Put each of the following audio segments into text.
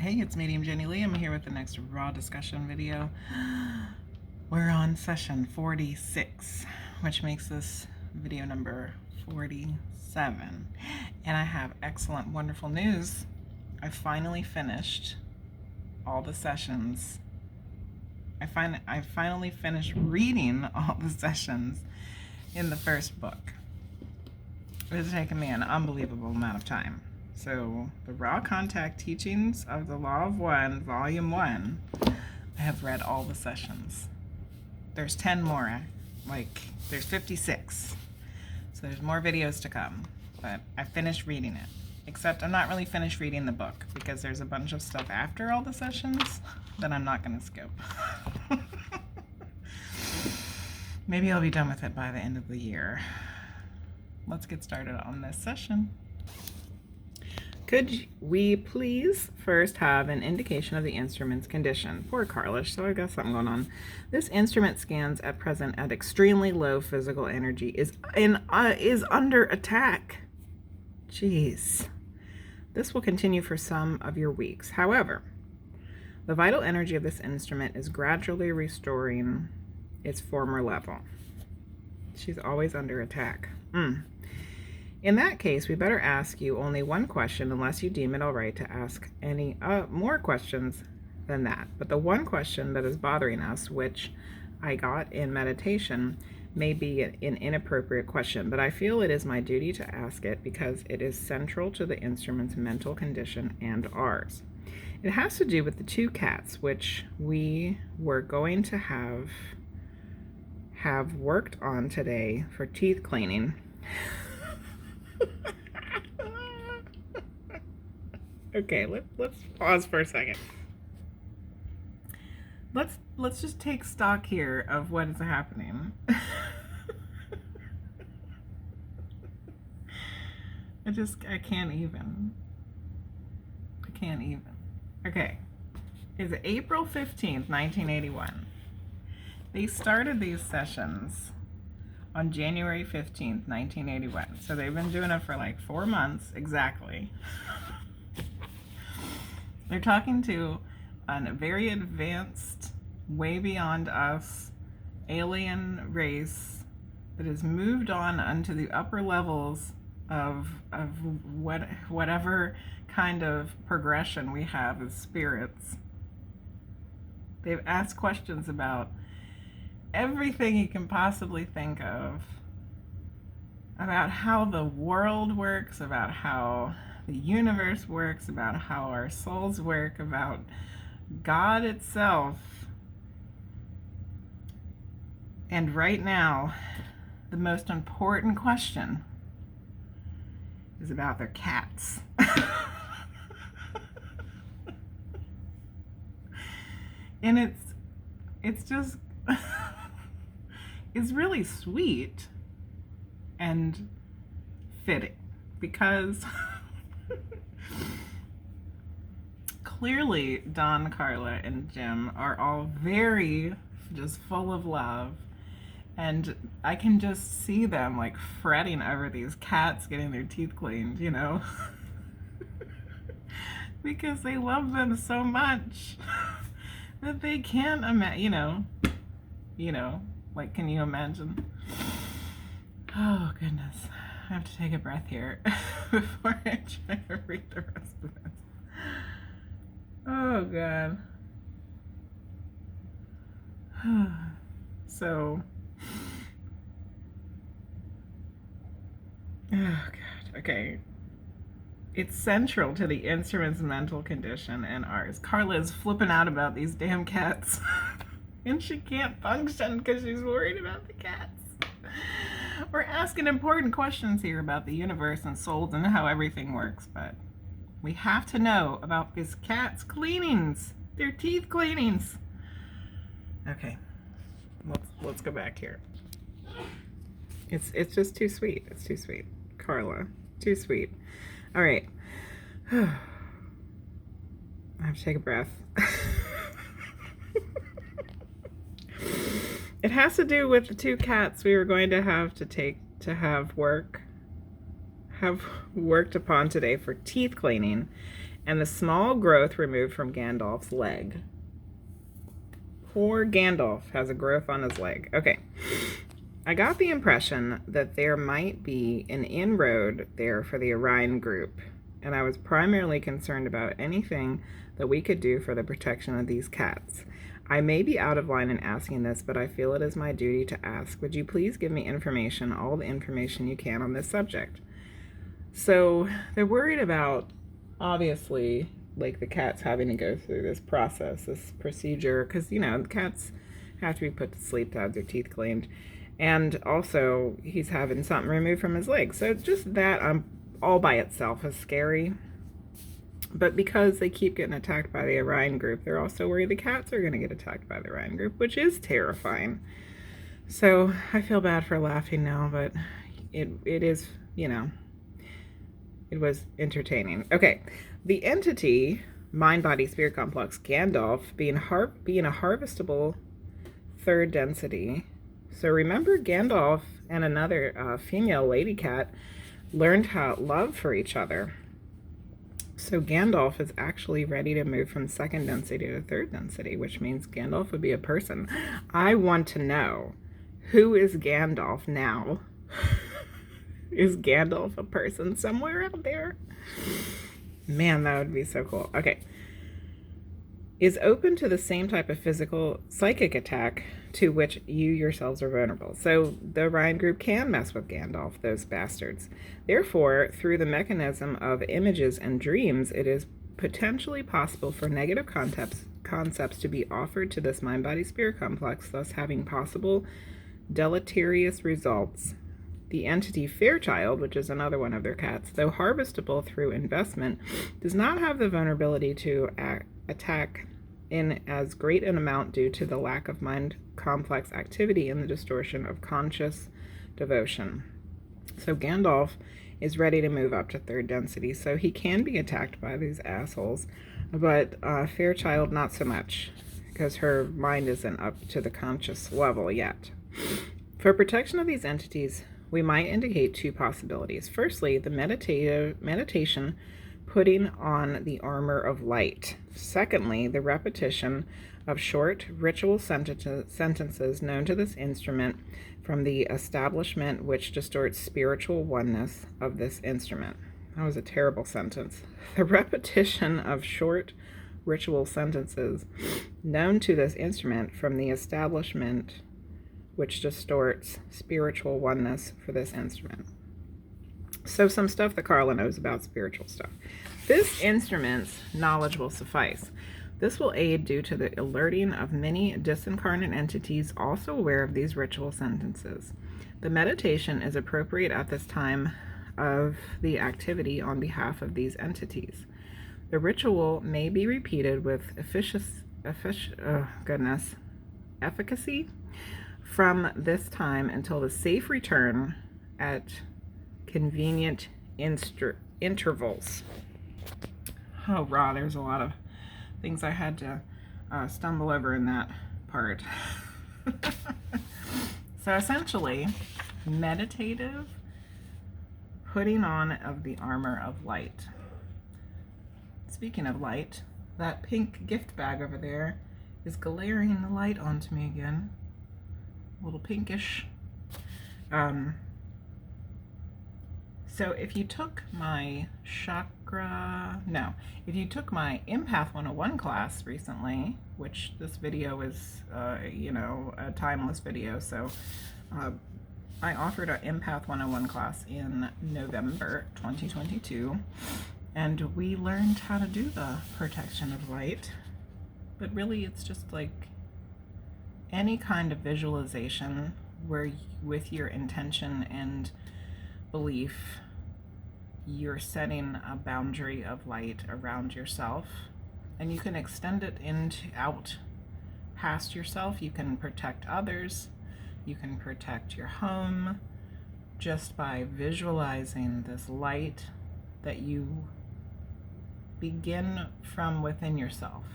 Hey, it's Medium Jenny Lee. I'm here with the next raw discussion video. We're on session 46, which makes this video number 47. And I have excellent, wonderful news. I finally finished all the sessions. I finally finished reading all the sessions in the first book. It has taken me an unbelievable amount of time. So, the Raw Contact Teachings of the Law of One, Volume 1, I have read all the sessions. There's 10 more. There's 56. So there's more videos to come. But I finished reading it. Except I'm not really finished reading the book because there's a bunch of stuff after all the sessions that I'm not going to skip. Maybe I'll be done with it by the end of the year. Let's get started on this session. Could we please first have an indication of the instrument's condition? Poor Carla, so I got something going on. This instrument scans at present at extremely low physical energy, is under attack. Jeez. This will continue for some of your weeks. However, the vital energy of this instrument is gradually restoring its former level. She's always under attack. In that case, we better ask you only one question unless you deem it all right to ask any more questions than that. But the one question that is bothering us, which I got in meditation, may be an inappropriate question, but I feel it is my duty to ask it because it is central to the instrument's mental condition and ours. It has to do with the two cats, which we were going to have worked on today for teeth cleaning. Okay, let's pause for a second. Let's just take stock here of what is happening. I can't even. Okay. It's April 15th, 1981. They started these sessions on January 15th, 1981. So they've been doing it for like 4 months exactly. They're talking to a very advanced, way beyond us, alien race that has moved on unto the upper levels of whatever kind of progression we have as spirits. They've asked questions about everything you can possibly think of, about how the world works, about how the universe works, about how our souls work, about God itself. And right now, the most important question is about their cats. And it's just it's really sweet and fitting because clearly Don, Carla, and Jim are all very just full of love, and I can just see them like fretting over these cats getting their teeth cleaned, because they love them so much that they can't imagine, like, can you imagine? Oh, goodness. I have to take a breath here before I try to read the rest of this. Oh, God. So, oh, God. Okay. It's central to the instrument's mental condition and ours. Carla is flipping out about these damn cats. And she can't function because she's worried about the cats. We're asking important questions here about the universe and souls and how everything works, but we have to know about these cats' cleanings, their teeth cleanings. Okay, let's go back here. It's just too sweet. It's too sweet, Carla. Too sweet. All right. I have to take a breath. It has to do with the two cats we were going to have worked upon today for teeth cleaning, and the small growth removed from Gandalf's leg. Poor Gandalf has a growth on his leg. Okay. I got the impression that there might be an inroad there for the Orion group, and I was primarily concerned about anything that we could do for the protection of these cats. I may be out of line in asking this, but I feel it is my duty to ask. Would you please give me information, all the information you can on this subject? So they're worried about, obviously, like the cats having to go through this process, this procedure, because, you know, the cats have to be put to sleep to have their teeth cleaned. And also, he's having something removed from his leg. So just that all by itself is scary. But because they keep getting attacked by the Orion group, they're also worried the cats are going to get attacked by the Orion group, which is terrifying. So I feel bad for laughing now, but it is, you know, it was entertaining. Okay, the entity, mind, body, spirit complex, Gandalf, being a harvestable third density. So remember, Gandalf and another female lady cat learned how love for each other. So Gandalf is actually ready to move from second density to third density, which means Gandalf would be a person. I want to know, who is Gandalf now? Is Gandalf a person somewhere out there? Man, that would be so cool. Okay. Is open to the same type of physical psychic attack to which you yourselves are vulnerable. So the Orion group can mess with Gandalf, those bastards. Therefore, through the mechanism of images and dreams, it is potentially possible for negative concepts to be offered to this mind-body-spirit complex, thus having possible deleterious results. The entity Fairchild, which is another one of their cats, though harvestable through investment, does not have the vulnerability to attack in as great an amount due to the lack of mind complex activity and the distortion of conscious devotion. So Gandalf is ready to move up to third density, so he can be attacked by these assholes, but Fairchild not so much, because her mind isn't up to the conscious level yet. For protection of these entities, we might indicate two possibilities. Firstly, the meditation putting on the armor of light. Secondly, the repetition of short ritual sentences known to this instrument from the establishment which distorts spiritual oneness of this instrument. That was a terrible sentence. The repetition of short ritual sentences known to this instrument from the establishment which distorts spiritual oneness for this instrument. So some stuff that Carla knows about spiritual stuff. This instrument's knowledge will suffice. This will aid due to the alerting of many disincarnate entities also aware of these ritual sentences. The meditation is appropriate at this time of the activity on behalf of these entities. The ritual may be repeated with efficacy from this time until the safe return at convenient intervals. Oh, raw, there's a lot of things I had to stumble over in that part. So essentially, meditative putting on of the armor of light. Speaking of light, that pink gift bag over there is glaring the light onto me again. A little pinkish. So if you took my if you took my Empath 101 class recently, which this video is, a timeless video, so I offered an Empath 101 class in November 2022, and we learned how to do the protection of light, but really it's just like any kind of visualization where with your intention and belief, you're setting a boundary of light around yourself, and you can extend it out past yourself. You can protect others, you can protect your home just by visualizing this light that you begin from within yourself.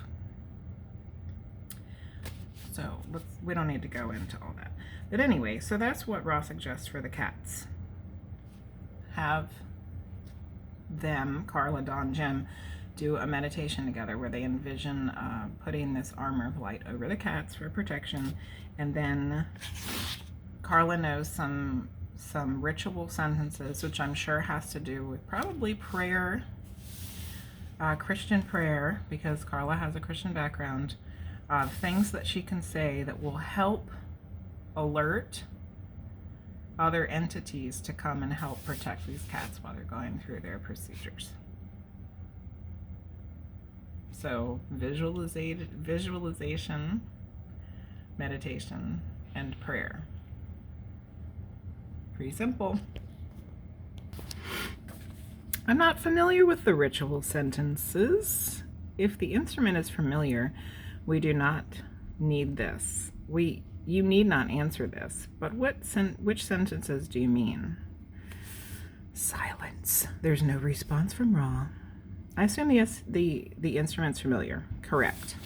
So we don't need to go into all that. But anyway, so that's what Ra suggests for the cats. Have them, Carla, Dawn, Jim, do a meditation together where they envision putting this armor of light over the cats for protection, and then Carla knows some ritual sentences, which I'm sure has to do with probably prayer, Christian prayer, because Carla has a Christian background, things that she can say that will help alert other entities to come and help protect these cats while they're going through their procedures. So visualization, meditation, and prayer. Pretty simple. I'm not familiar with the ritual sentences. If the instrument is familiar, we do not need this. You need not answer this, but which sentences do you mean? Silence. There's no response from Ra. I assume yes, the instrument's familiar. Correct.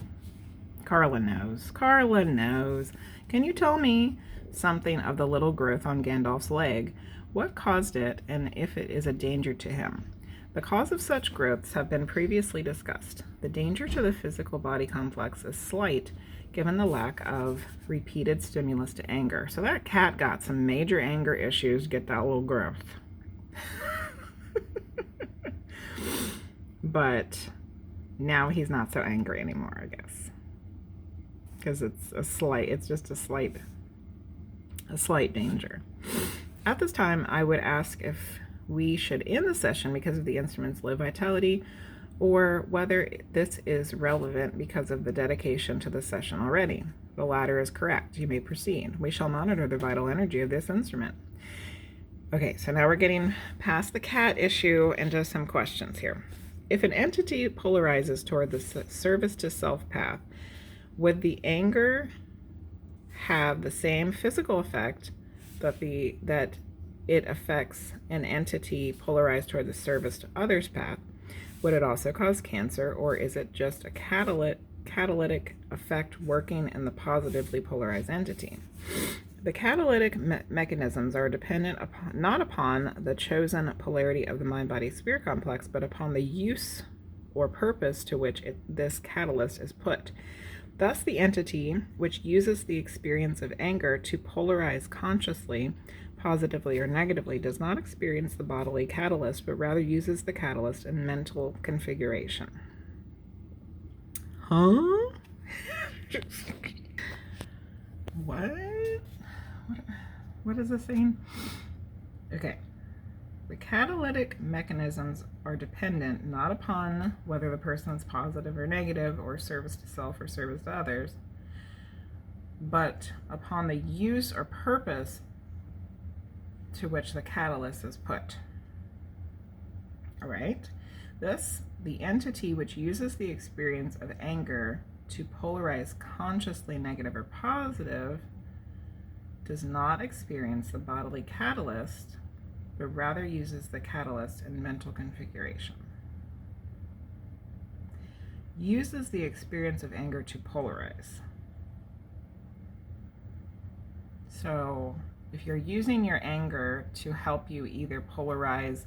Carla knows. Carla knows. Can you tell me something of the little growth on Gandalf's leg? What caused it, and if it is a danger to him? The cause of such growths have been previously discussed. The danger to the physical body complex is slight, given the lack of repeated stimulus to anger. So that cat got some major anger issues to get that little growth. But now he's not so angry anymore, I guess, because it's just a slight danger. At this time, I would ask if we should end the session because of the instrument's low vitality, or whether this is relevant because of the dedication to the session already. The latter is correct. You may proceed. We shall monitor the vital energy of this instrument. Okay, so now we're getting past the cat issue into some questions here. If an entity polarizes toward the service to self path, would the anger have the same physical effect that it affects an entity polarized toward the service to others path? Would it also cause cancer, or is it just a catalytic effect working in the positively polarized entity? The catalytic mechanisms are dependent not upon the chosen polarity of the mind-body spirit complex, but upon the use or purpose to which this catalyst is put. Thus, the entity which uses the experience of anger to polarize consciously, positively or negatively, does not experience the bodily catalyst, but rather uses the catalyst in mental configuration. Huh? What? What is this saying? Okay. The catalytic mechanisms are dependent not upon whether the person is positive or negative, or service to self or service to others, but upon the use or purpose to which the catalyst is put. All right? Thus, the entity which uses the experience of anger to polarize consciously negative or positive does not experience the bodily catalyst, but rather uses the catalyst in mental configuration. Uses the experience of anger to polarize. So if you're using your anger to help you either polarize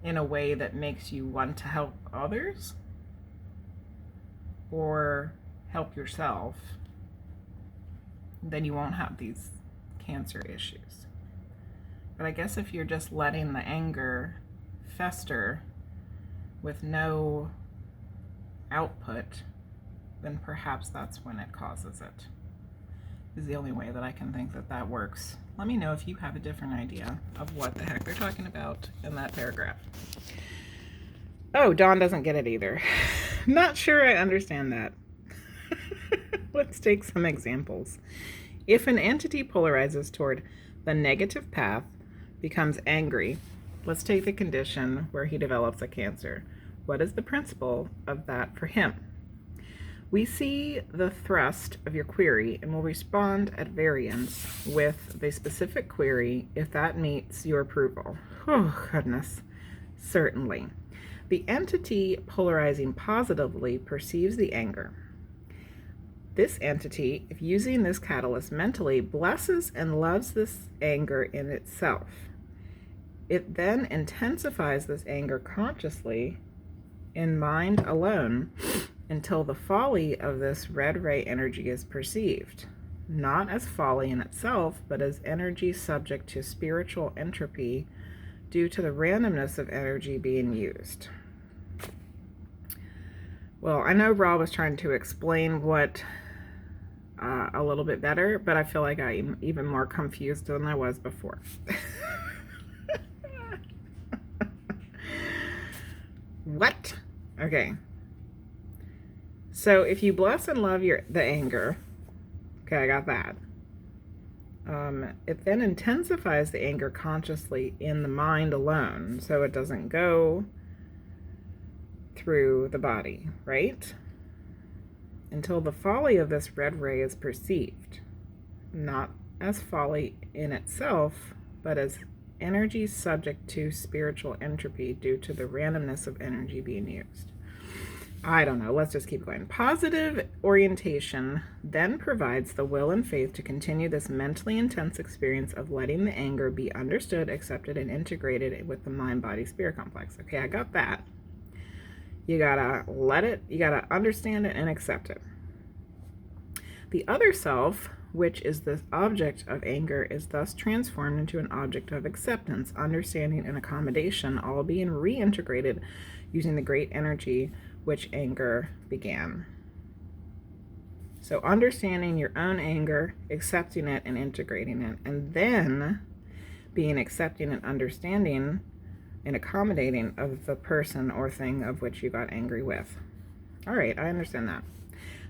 in a way that makes you want to help others or help yourself, then you won't have these cancer issues. But I guess if you're just letting the anger fester with no output, then perhaps that's when it causes it. Is the only way that I can think that works. Let me know if you have a different idea of what the heck they're talking about in that paragraph. Oh, Dawn doesn't get it either. Not sure I understand that. Let's take some examples. If an entity polarizes toward the negative path, becomes angry, let's take the condition where he develops a cancer. What is the principle of that for him? We see the thrust of your query and will respond at variance with the specific query if that meets your approval. Oh, goodness. Certainly. The entity polarizing positively perceives the anger. This entity, if using this catalyst mentally, blesses and loves this anger in itself. It then intensifies this anger consciously in mind alone until the folly of this red ray energy is perceived, not as folly in itself, but as energy subject to spiritual entropy due to the randomness of energy being used. Well, I know Rob was trying to explain what a little bit better, but I feel like I'm even more confused than I was before. What? Okay. So if you bless and love the anger, okay, I got that. It then intensifies the anger consciously in the mind alone, so it doesn't go through the body, right? Until the folly of this red ray is perceived, not as folly in itself, but as energy subject to spiritual entropy due to the randomness of energy being used. I don't know, let's just keep going. Positive orientation then provides the will and faith to continue this mentally intense experience of letting the anger be understood, accepted, and integrated with the mind-body-spirit complex. Okay, I got that. You gotta let it, you gotta understand it and accept it. The other self, which is the object of anger, is thus transformed into an object of acceptance, understanding, and accommodation, all being reintegrated using the great energy which anger began. So understanding your own anger, accepting it and integrating it, and then being accepting and understanding and accommodating of the person or thing of which you got angry with. All right, I understand that.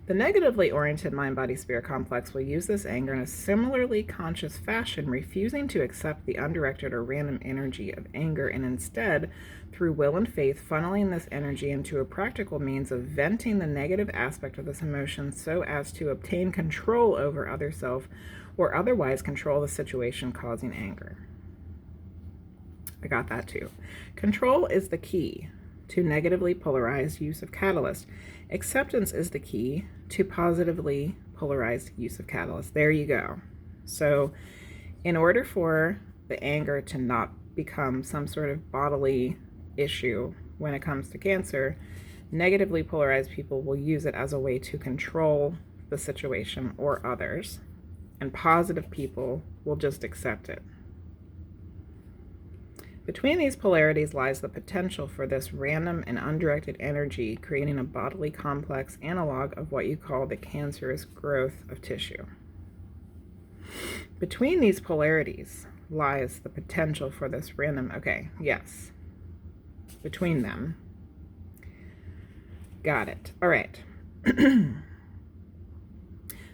The negatively oriented mind-body-spirit complex will use this anger in a similarly conscious fashion, refusing to accept the undirected or random energy of anger, and instead, through will and faith, funneling this energy into a practical means of venting the negative aspect of this emotion so as to obtain control over other self or otherwise control the situation causing anger. I got that too. Control is the key to negatively polarized use of catalyst. Acceptance is the key to positively polarized use of catalyst. There you go. So in order for the anger to not become some sort of bodily issue when it comes to cancer, negatively polarized people will use it as a way to control the situation or others, and positive people will just accept it. Between these polarities lies the potential for this random and undirected energy, creating a bodily complex analog of what you call the cancerous growth of tissue. Between these polarities lies the potential for this random, okay, yes, between them. Got it. All right.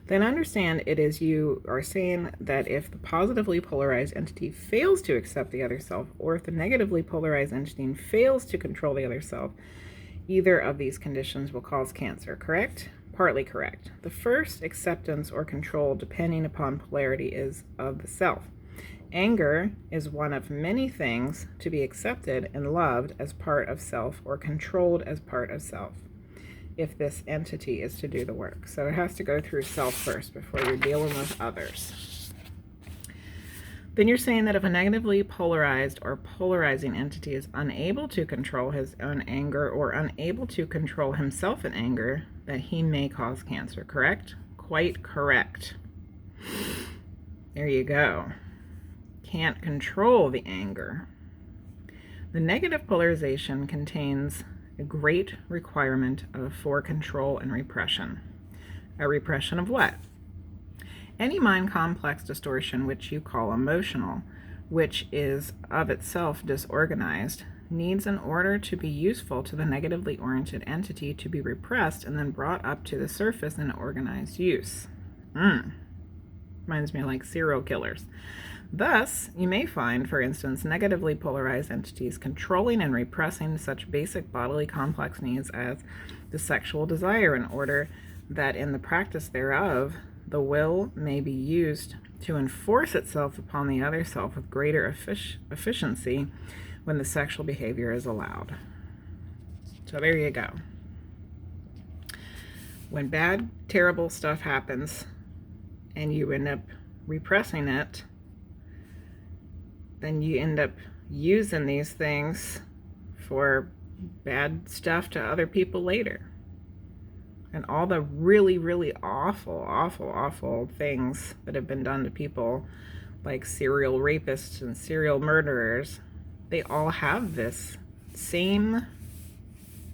Then understand it is you are saying that if the positively polarized entity fails to accept the other self, or if the negatively polarized entity fails to control the other self, either of these conditions will cause cancer, correct? Partly correct. The first, acceptance or control, depending upon polarity, is of the self. Anger is one of many things to be accepted and loved as part of self or controlled as part of self, if this entity is to do the work. So it has to go through self first before you're dealing with others. Then you're saying that if a negatively polarized or polarizing entity is unable to control his own anger or unable to control himself in anger, that he may cause cancer, correct? Quite correct. There you go. Can't control the anger. The negative polarization contains a great requirement for control and repression. A repression of what? Any mind complex distortion which you call emotional, which is of itself disorganized, needs, in order to be useful to the negatively oriented entity, to be repressed and then brought up to the surface in organized use. Reminds me of like serial killers. Thus, you may find, for instance, negatively polarized entities controlling and repressing such basic bodily complex needs as the sexual desire, in order that in the practice thereof, the will may be used to enforce itself upon the other self with greater efficiency when the sexual behavior is allowed. So there you go. When bad, terrible stuff happens and you end up repressing it, then you end up using these things for bad stuff to other people later. And all the really, really awful things that have been done to people, like serial rapists and serial murderers, they all have this same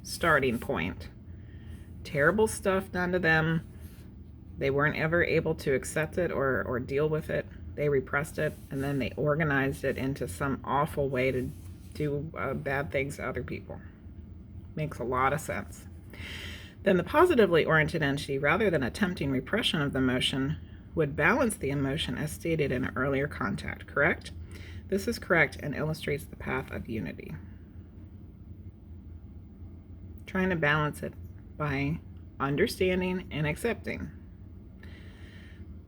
starting point. Terrible stuff done to them. They weren't ever able to accept it or deal with it. They repressed it, and then they organized it into some awful way to do bad things to other people. Makes a lot of sense. Then the positively oriented entity, rather than attempting repression of the emotion, would balance the emotion as stated in an earlier contact, correct? This is correct and illustrates the path of unity. Trying to balance it by understanding and accepting.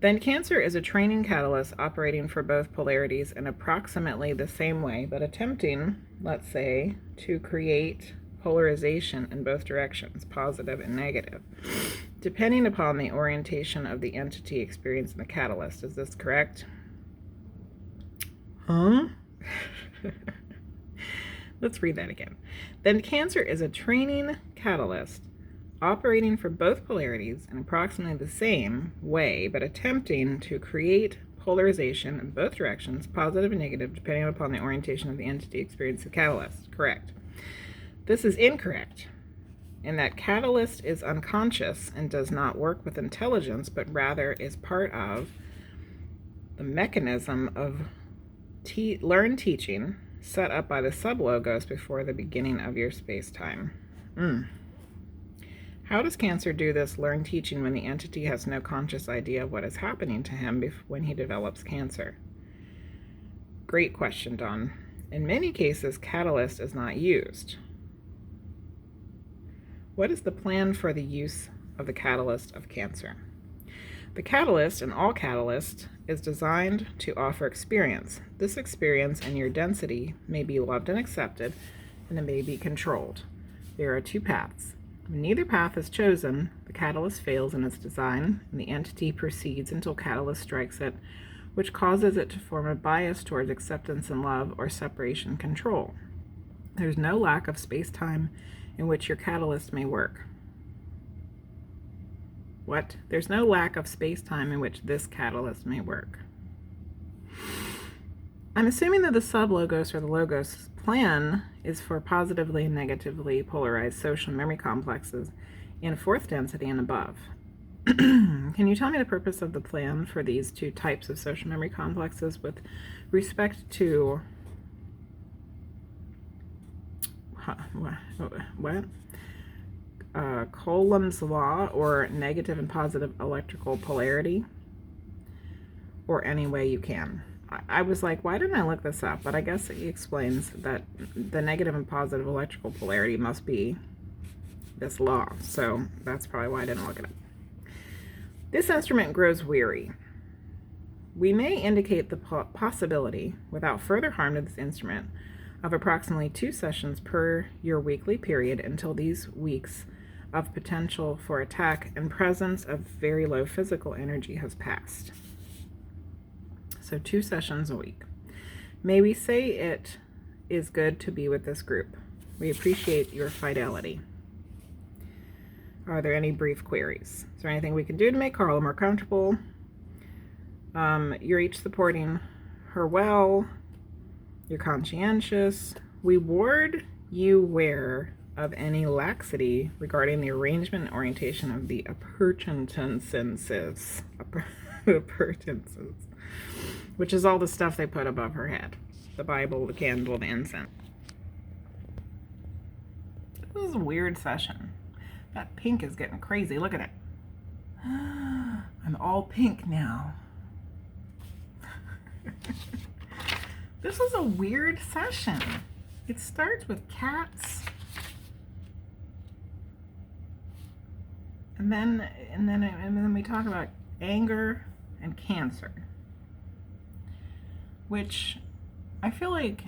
Then Cancer is a training catalyst operating for both polarities in approximately the same way, but attempting, let's say, to create polarization in both directions, positive and negative, depending upon the orientation of the entity experiencing the catalyst. Is this correct? Huh? Let's read that again. Then Cancer is a training catalyst operating for both polarities in approximately the same way, but attempting to create polarization in both directions, positive and negative, depending upon the orientation of the entity experiencing the catalyst. Correct. This is incorrect, in that catalyst is unconscious and does not work with intelligence, but rather is part of the mechanism of learned teaching set up by the sublogos before the beginning of your space-time. How does Cancer do this learned teaching when the entity has no conscious idea of what is happening to him when he develops Cancer? Great question, Dawn. In many cases, catalyst is not used. What is the plan for the use of the catalyst of Cancer? The catalyst, and all catalyst, is designed to offer experience. This experience and your density may be loved and accepted, and it may be controlled. There are two paths. When neither path is chosen, the catalyst fails in its design, and the entity proceeds until catalyst strikes it, which causes it to form a bias towards acceptance and love or separation control. There's no lack of space-time in which your catalyst may work. What? There's no lack of space-time in which this catalyst may work. I'm assuming that the sublogos or the logos plan is for positively and negatively polarized social memory complexes in fourth density and above. Can you tell me the purpose of the plan for these two types of social memory complexes with respect to what? Coulomb's law, or negative and positive electrical polarity, or any way you can? I was like, why didn't I look this up? But I guess he explains that the negative and positive electrical polarity must be this law. So that's probably why I didn't look it up. This instrument grows weary. We may indicate the possibility, without further harm to this instrument, of approximately 2 sessions per your weekly period until these weeks of potential for attack and presence of very low physical energy has passed. So 2 sessions a week. May we say it is good to be with this group. We appreciate your fidelity. Are there any brief queries? Is there anything we can do to make Carla more comfortable? You're each supporting her well. You're conscientious. We ward you ware of any laxity regarding the arrangement and orientation of the appurtenances, which is all the stuff they put above her head. The Bible, the candle, the incense. This is a weird session. That pink is getting crazy. Look at it. I'm all pink now. This is a weird session. It starts with cats, and then we talk about anger and Cancer, which I feel like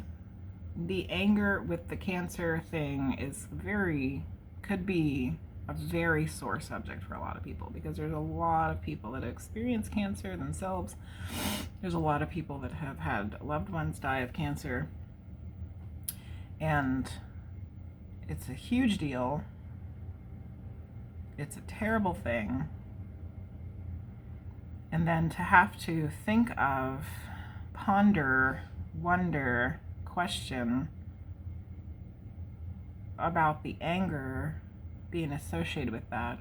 the anger with the Cancer thing could be a very sore subject for a lot of people, because there's a lot of people that experience Cancer themselves. There's a lot of people that have had loved ones die of Cancer, and It's a huge deal. It's a terrible thing. And then to have to think of, ponder, wonder, question about the anger being associated with that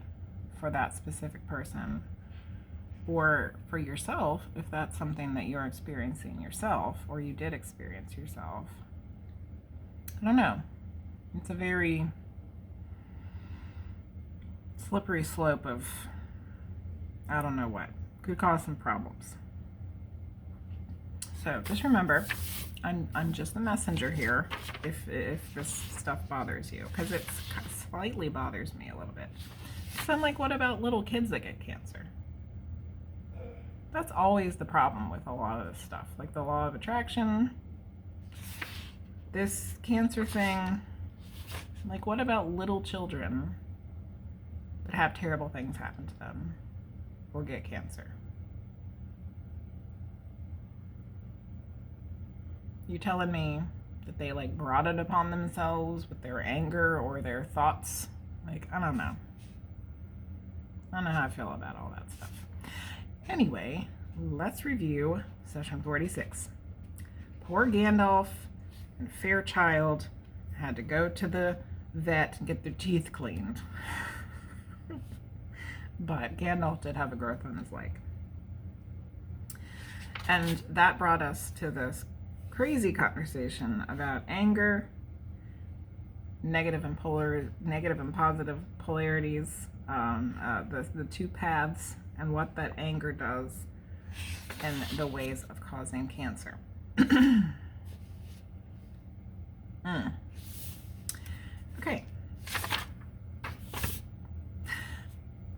for that specific person, or for yourself, if that's something that you're experiencing yourself or you did experience yourself. I don't know. It's a very slippery slope of I don't know what. Could cause some problems. So just remember, I'm just the messenger here if this stuff bothers you, because it slightly bothers me a little bit. So I'm like, what about little kids that get cancer? That's always the problem with a lot of this stuff, like the law of attraction, this cancer thing. Like, what about little children that have terrible things happen to them or get cancer? You telling me that they like brought it upon themselves with their anger or their thoughts? Like, I don't know. I don't know how I feel about all that stuff. Anyway, let's review session 46. Poor Gandalf and Fairchild had to go to the vet and get their teeth cleaned. But Gandalf did have a growth on his leg. And that brought us to this crazy conversation about anger, negative and positive polarities, the two paths, and what that anger does, and the ways of causing cancer. Okay.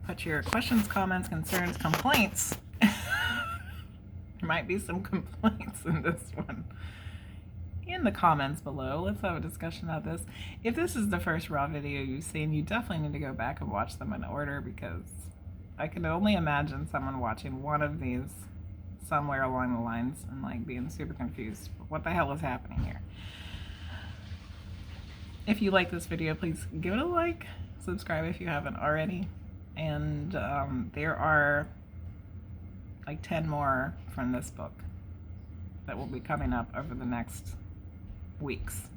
Put your questions, comments, concerns, complaints. There might be some complaints in this one in the comments below. Let's have a discussion about this. If this is the first raw video you've seen, you definitely need to go back and watch them in order, because I can only imagine someone watching one of these somewhere along the lines and like being super confused. What the hell is happening here? If you like this video, please give it a like, subscribe if you haven't already, and there are like 10 more from this book that will be coming up over the next weeks.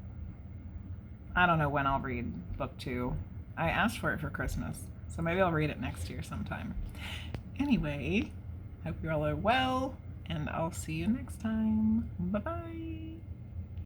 I don't know when I'll read book 2. I asked for it for Christmas, so maybe I'll read it next year sometime. Anyway, hope you all are well, and I'll see you next time. Bye-bye.